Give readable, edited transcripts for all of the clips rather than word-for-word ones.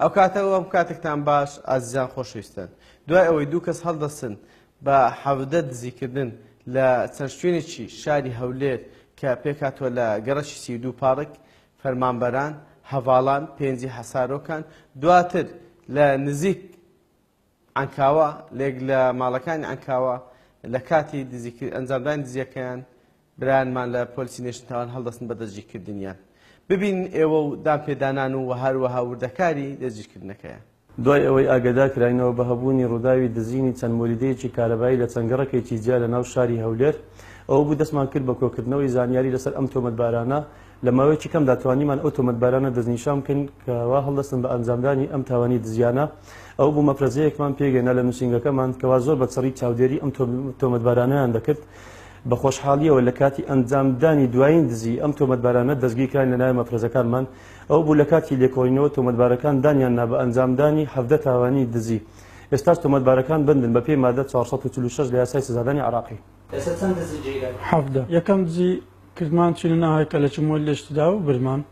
ئەو کاتەوە ئەم کاتێکتان باش ئازیزان خۆشەویستان دوای ئەوەی دوو کەس هەڵدەستن بە حەودە دزیکردن لە چەند شوێنێکی شاری هەولێر کە پێکاتوە لە گەڕەشی 32 پاڕک فەرمانبەران هەڤاڵان پێنجی حەسارۆکان دواتر لە نزیک ئەنکاوە لێک لە ماڵەکانی ئەنکاوە لە کاتی ئەنجامدانی دزیەکەیان برایانمان لە پۆلیسی نێشنتاوان هەڵدەستن بە دەستگیرکردنیان ببین ئێوە و دامپێدانان و هەروەها وردەکاری دەستگیرکردنەکەیە. دوای ئەوەی ئاگادار کراینەوە بە هەبوونی ڕووداوی دزینی چەند مۆلیدەیەکی کارەبایی لە چەنگەڕەکێکی جیا لە ناو شاری هەولێر ئەوە بوو دەستمان کرد بە کۆکردنەوەی زانیاری لەسەر ئەم تۆمەتبارانە لە ماوەیەکی کەمدا توانیمان ئەو تۆمەتبارانە دەستنیشان بکەین کەوا هەڵدەستن بە ئەنجامدانی ئەم تاوانی دزیانە. ئەو بوو مەفرەزەیەکمان پێگەینا لە نووسینگەکەمان کەوا زۆر بەچڕی چاودێری ئەم تۆمەتبارانەیان دەکرد بە خۆشحاڵیەوە لە کاتی ئەنجامدانی دوایین دزی ئەم تۆمەتبارانە دەستگیرکراین لە ناوی مەفرەزەکانمان. ئەو بوو لە کاتی لێکۆڵینەوە تۆمەتبارەکان دانیان نا بە ئەنجامدانی 17 تاوانی دزی. ئێستاش تۆمەتبارەکان بندن بە پێی مادە 446 لە یاسای سزادانی عراقی. یەکەم دزی کردمان چینە ناو هەیکەلێکی مۆل لێشتدا و برمان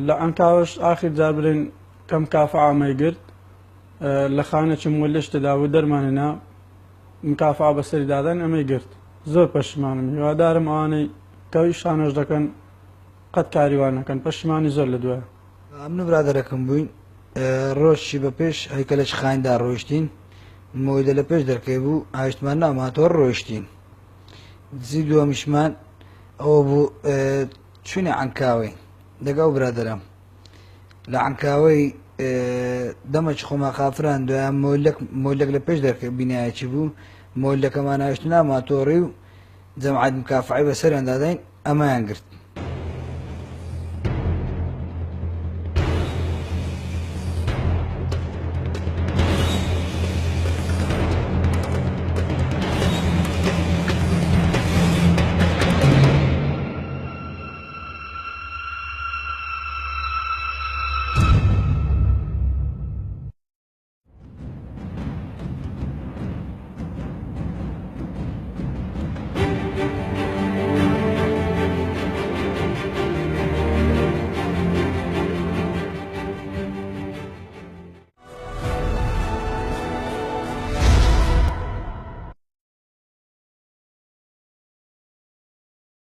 لە ئەنکاوەش ئاخر جار برین کەم کافە ئامەی گرت لە خانێکی مۆل لێشتدا و دەرمانێنا مکافە بەسەری دادان ئەمەی گرت. زۆر پەشیمانم هیوادارم ئەوانەی کەوی شانەش دەکەن قەت کاریوانەکەن پەشیمانی زۆر لە دوایە. ئەمن برادەرەکەم بووین ڕۆژی بە پێش هەیکەلێکی خاندا ڕۆیشتین مۆیدە لە پێش دەرکەی بوو ئاویشتمان ناماتۆر ڕۆیشتین. دزی دووەمیشمان ئەوە بوو چوونی عەنکاوەی لەگەڵ برادەرم لە عەنکاوەی دەمەچ خۆما خافران دوایان مۆلەک لە پێش دەرکە بینایەکی بوو مۆلەکەمان ئاویشت ناماتۆڕی و جەمعەت مکافعی بەسەریان دادەین ئەمەیان گرت.